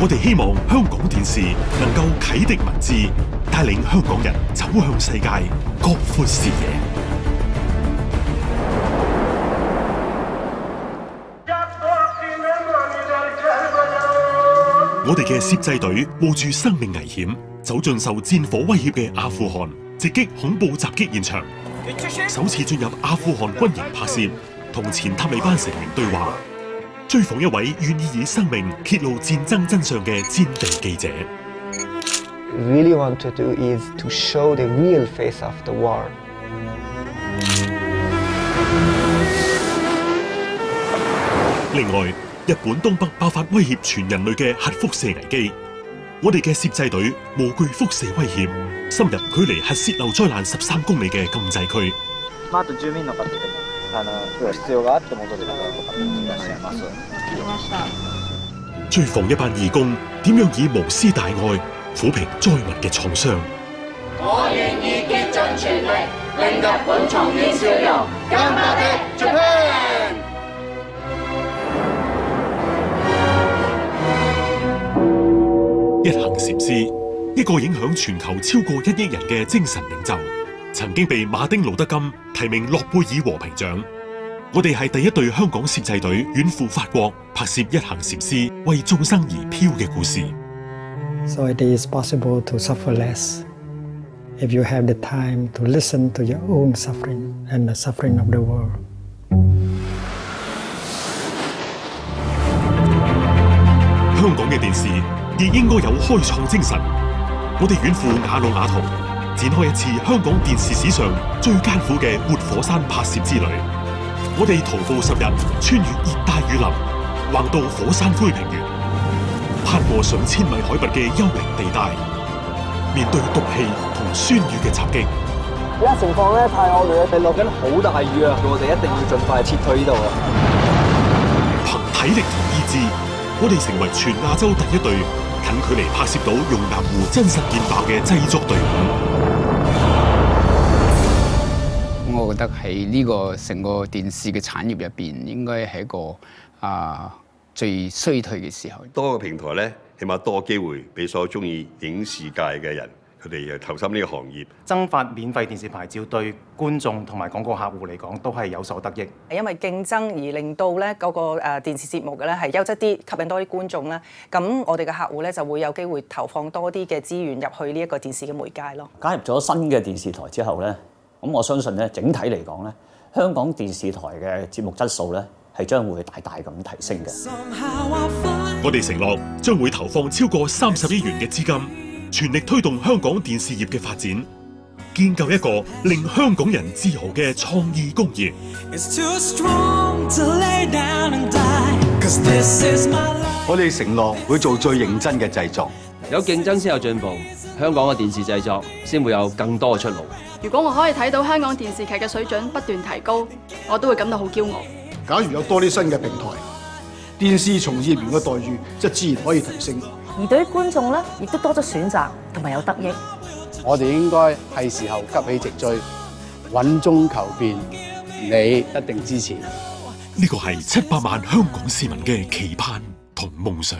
我哋希望香港電視能夠啟迪民智，帶領香港人走向世界，擴闊視野。我哋嘅攝製隊冒住生命危險，走進受戰火威脅嘅阿富汗，直擊恐怖襲擊現場，首次進入阿富汗軍營拍攝，同前塔利班成員對話。追訪一位願意以生命揭露戰爭真相嘅戰地記者。Really want to do is to show the real face of the war. 另外，日本東北爆發威脅全人類嘅核輻射危機，我哋嘅攝製隊無懼輻射威脅，深入距離核泄漏災難13公里嘅禁制區。追訪一班義工點樣以無私大愛撫平災民嘅創傷。我願意竭盡全力令日本重現笑容。頑張ってJapan！一行禪師，一個影響全球超過1億人嘅精神領袖。曾經被馬丁路德金提名諾貝爾和平獎。我哋係第一隊香港攝製隊遠赴法國拍攝一行禪師為眾生而飄嘅故事。So it is possible to suffer less if you have the time to listen to your own suffering and the suffering of the world. 香港嘅電視亦應該有開創精神。我哋遠赴瓦努阿圖，展開一次香港電視史上最艱苦嘅活火山拍攝之旅。我哋徒步10日，穿越熱帶雨林，橫渡火山灰平原，攀過上千米海拔嘅幽靈地帶，面對毒氣同酸雨嘅襲擊。而家情況咧太惡劣，係落緊好大雨啊！我哋一定要盡快撤退呢度啊！憑體力同意志，我哋成為全亞洲第一隊近距離拍攝到熔岩湖真實現爆嘅製作隊伍。我覺得喺呢個成個電視嘅產業入邊，應該係一個最衰退嘅時候。多個平台咧，起碼多機會俾所有中意影視界嘅人，佢哋又投身呢個行業。增發免費電視牌照對觀眾同埋廣告客戶嚟講，都係有所得益。因為競爭而令到咧嗰個電視節目嘅咧係優質啲，吸引多啲觀眾咧，咁我哋嘅客戶咧就會有機會投放多啲嘅資源入去呢一個電視嘅媒介咯。加入咗新嘅電視台之後咧，咁我相信咧整體嚟講咧，香港電視台嘅節目質素咧係將會大大咁提升嘅。我哋承諾將會投放超過30億元嘅資金，全力推動香港電視業嘅發展，建構一個令香港人自豪嘅創意工業。我哋承諾會做最認真嘅製作，有競爭先有進步，香港嘅電視製作先會有更多嘅出路。如果我可以睇到香港電視劇嘅水準不斷提高，我都會感到好驕傲。假如有多啲新嘅平台，電視從業員嘅待遇即自然可以提升。而對於觀眾咧，亦都多咗選擇同埋有得益。我哋應該係時候急起直追，穩中求變。你一定支持。呢個係700萬香港市民嘅期盼同夢想。